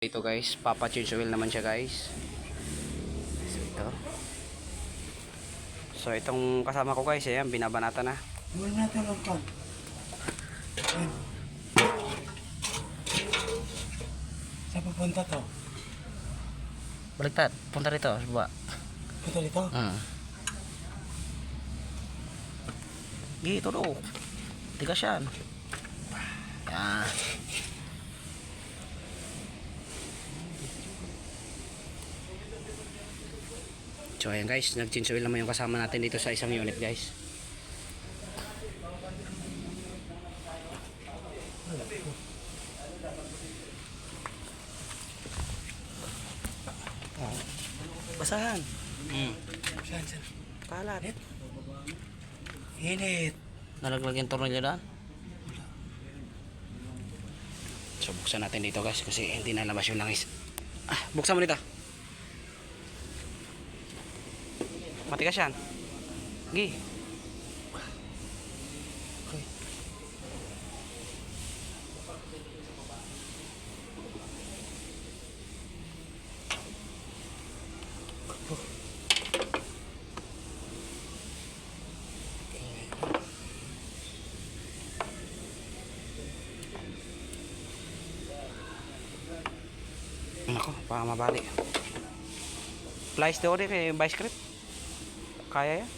dito guys. Papa change oil naman siya guys. So itong kasama ko guys, ayan, binabanata na. Muna natin ang pan. Saan pupunta to? Baliktad, punta rito, suba. Punta dito? Dito do. Tigas yan. Yan. So ayan guys, nag-change oil naman yung kasama natin dito sa isang unit guys. Basahan. Saan? Kalat. Init. Nalaglag yung tornilyo daan. So buksan natin dito guys kasi hindi nalabas yung langis. Buksan mo dito. Matigas yan. Gi. Okay. Nako, baka mabali. Flies daw rin kay vice grip. Kaya yan?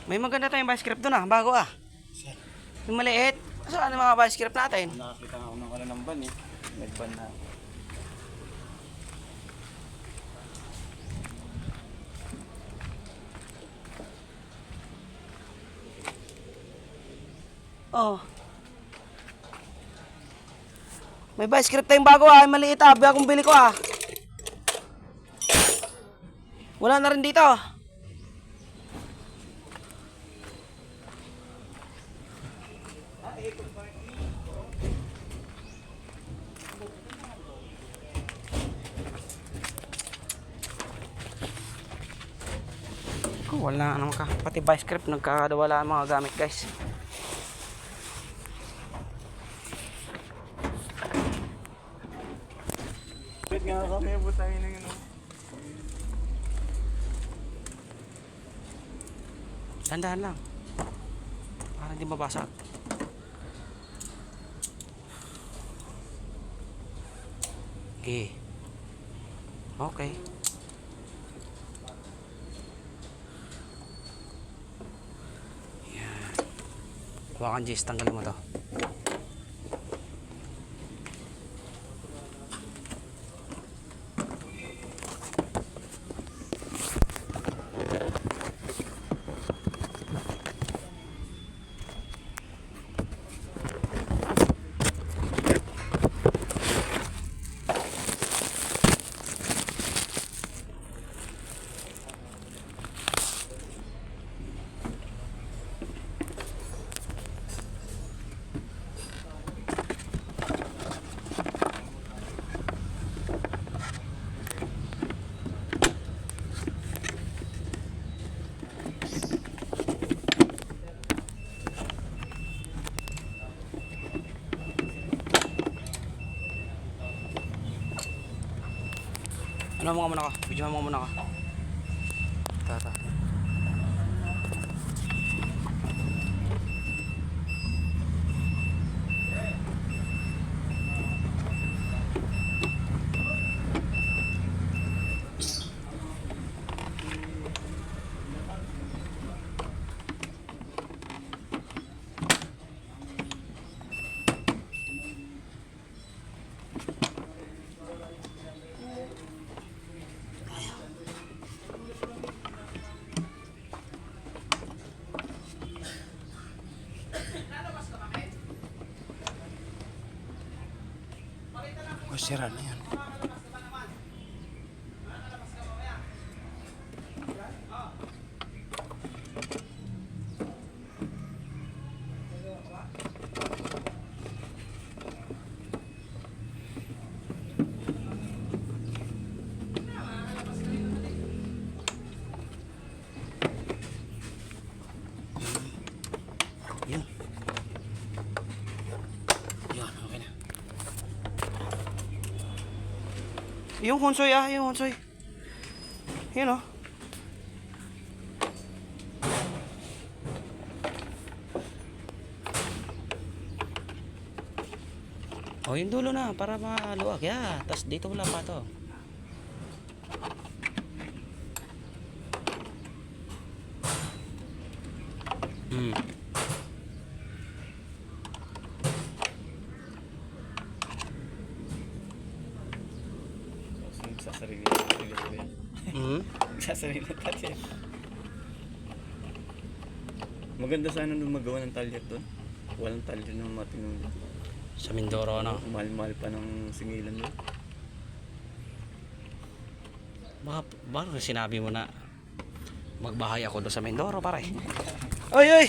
May maganda tayong vice grip doon bago Saan? Yung maliit. Saan ang mga vice grip natin? Nakakita nga ako ng ban eh. May ban na. Oh. May vice grip tayong bago Yung maliit Biya kung bili ko Wala na rin dito. Wala naman pati vice grip nagkakadawala ang mga gamit guys. Wait nga kami, butahin na yun. Dandahan lang. Para hindi mabasag. Okay. Okay. Yan. Hawakan Jis, tanggalin mo to. Ano mo muna ka? Video mo muna ka. Tata. Tapos sira na yan. Yun. Yun, okay na. Yung honsoy yung honsoy. Yun oh. Oh, yung dulo na para maluwag. Yeah, tas dito wala pa to. Hmm. Sa sarili ko yan. Hmm. Sa sarili natin. Maganda sana nung magawa ng talyer doon. Walang talyer ng matinong. Sa Mindoro no. Mahal-mahal pa ng singilan doon. Baka sinabi mo na magbahay ako doon sa Mindoro pare. Oy oy.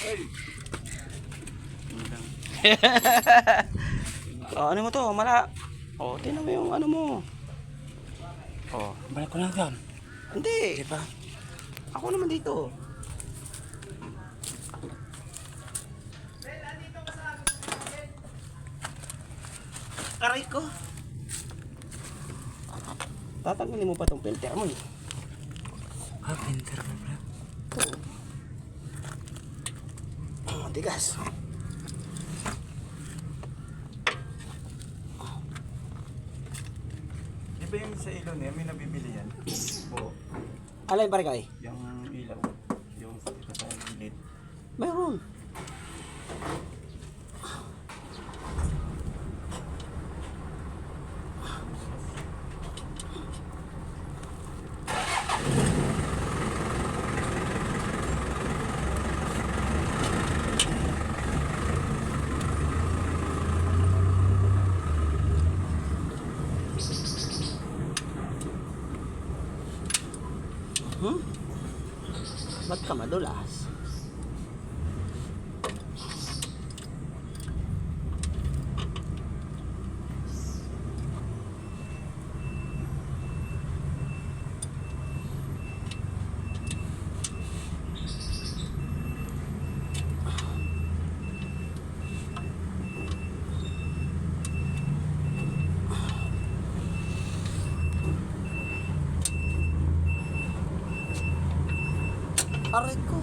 Oh, ano mo to? Mala. Oh, tingnan mo yung ano mo. Oh, Balik ko lang yan. hindi. Diba? Ako naman dito. Aray ko. Tatanggalin mo pa tong filter mo eh. Pinter mo bro. Ito. Ang tigas. Di ba yung sa ilaw niya, may nabibili yan? Oo. Alay pare kay? Yung ilaw. Yung sa gilid. Mayroon. Ba't ka madulas? Aray ko.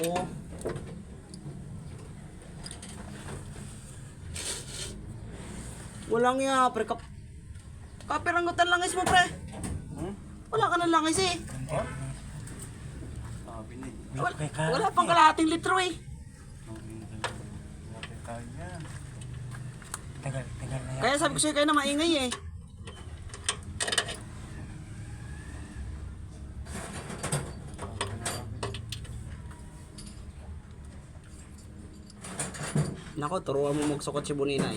Oo. Walang ya, pre. Kapiranggutan langis mo, pre. Wala ka ng langis eh. Sabi ni. Wala pang kalahating litro eh. Tagal na yan. Kaya sabi ko sa'yo kayo na maingay eh. Nako, turuan mo magsukot si Buninay.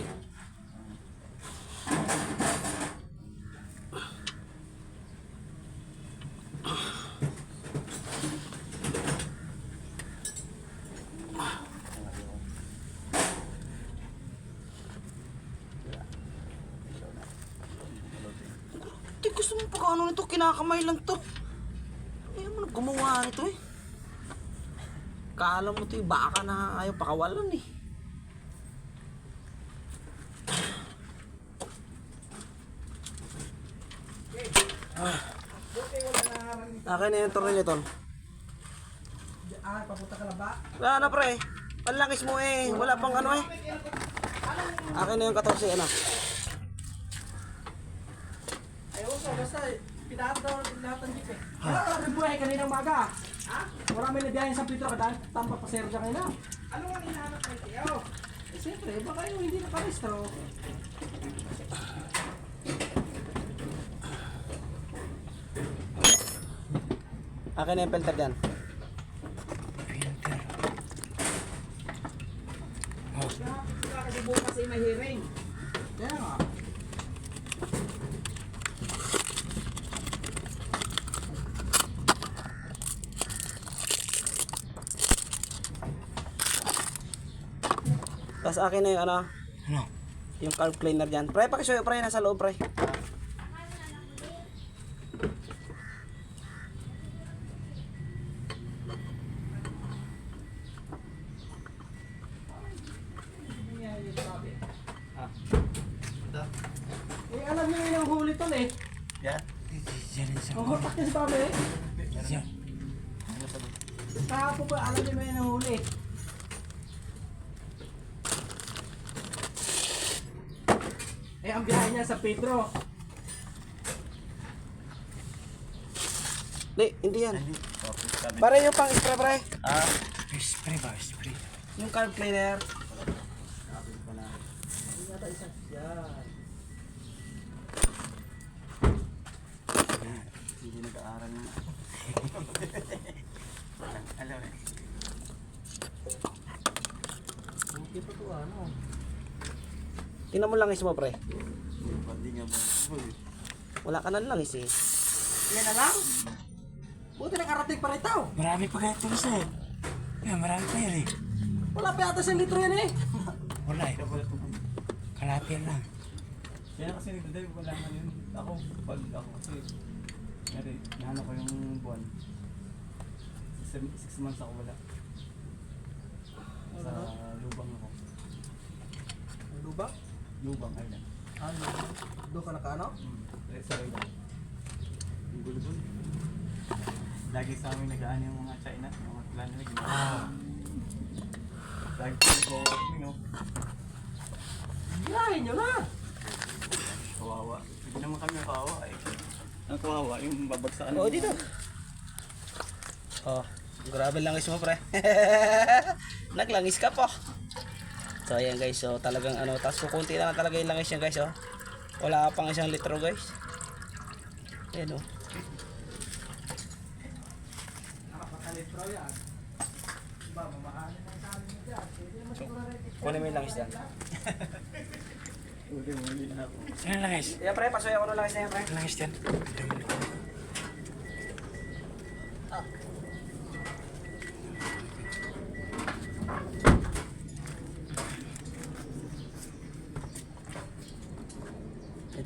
Di gusto mo pagkano nito, kinakamay lang to. Ayaw mo na gumawa nito eh. Kala mo to yung baka na ayaw pakawalan eh. Akin na yung tornilyo tol. Papunta ka lang ba? Wala na pre. Panlangis mo eh. Wala pang ano eh. Akin na yung 14 ano. Ayaw ko, basta pinahat daw lahat ng jeep eh. Wala rin buhay kaninang maga. Ha? Wala may nabiyahin sa Pedro ka dahil tampa pa sir dyan kanina. Ano nga hinahanap kayo kayo? Eh siyempre, baka yung hindi nakarestro. Akin na yung filter dyan. Kasi bukas ay may hearing. Kaya nga. Tapos akin na yung ano. Yung carb cleaner dyan. Pre, pakisuyo pre. Nasa loob pre. Eh alam niyo yung huli tol eh. Yan. Ang hutak niya si Bobby eh. Kahapon ba alam niyo may nahuli? Eh ang biyahe niya sa Pedro. Hindi yan. Sabi. Pare yung pang spray pre. Ah. Spray ba? Spray. Yung carb cleaner. Yata isa yan. Hindi nag-aaral mo. Alam eh. Hindi pa to ano. Tingnan mo langis mo pre. Hindi nga ba? Wala ka na langis eh. Yan na lang. Buti nakarating pa rin tao. Marami pa kaya ito isa eh. Kaya marami pa yan eh. Wala pa yata 1 litro yan eh. Wala eh. Kalapyan lang. Yan kasi nagdadive, wala nga yun. Ako kasi, ngari, nahanap ko yung buwan. 6 months ako wala. Sa lubang ako. Ang lubak? Lubang island. Ano? Doon ka nakaano? Sa island. Yung gulo-gulo. Lagi sa amin nag-aan yung mga China, yung mga clan nila. Lagi ko yung Biyahin nyo na. kawawa. Hindi naman kami kawawa eh. Ang kawawa, yung babagsakan. Oo, dito. Oh, grabe langis mo pre. Naglangis ka po. So ayan guys, so talagang ano, tapos kukunti na lang talaga yung langis niya guys, oh. Wala pang 1 litro guys. Ayan oh. Nakapakalitro yan. Diba, mamahalin ang sabi mo dyan. Hindi naman siguro rin. Kunin mo yung langis dyan. Uli na ako. Saan lang guys? Ayan pre, pasuya ko ng langis na yan pre. Langis dyan.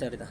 Dito.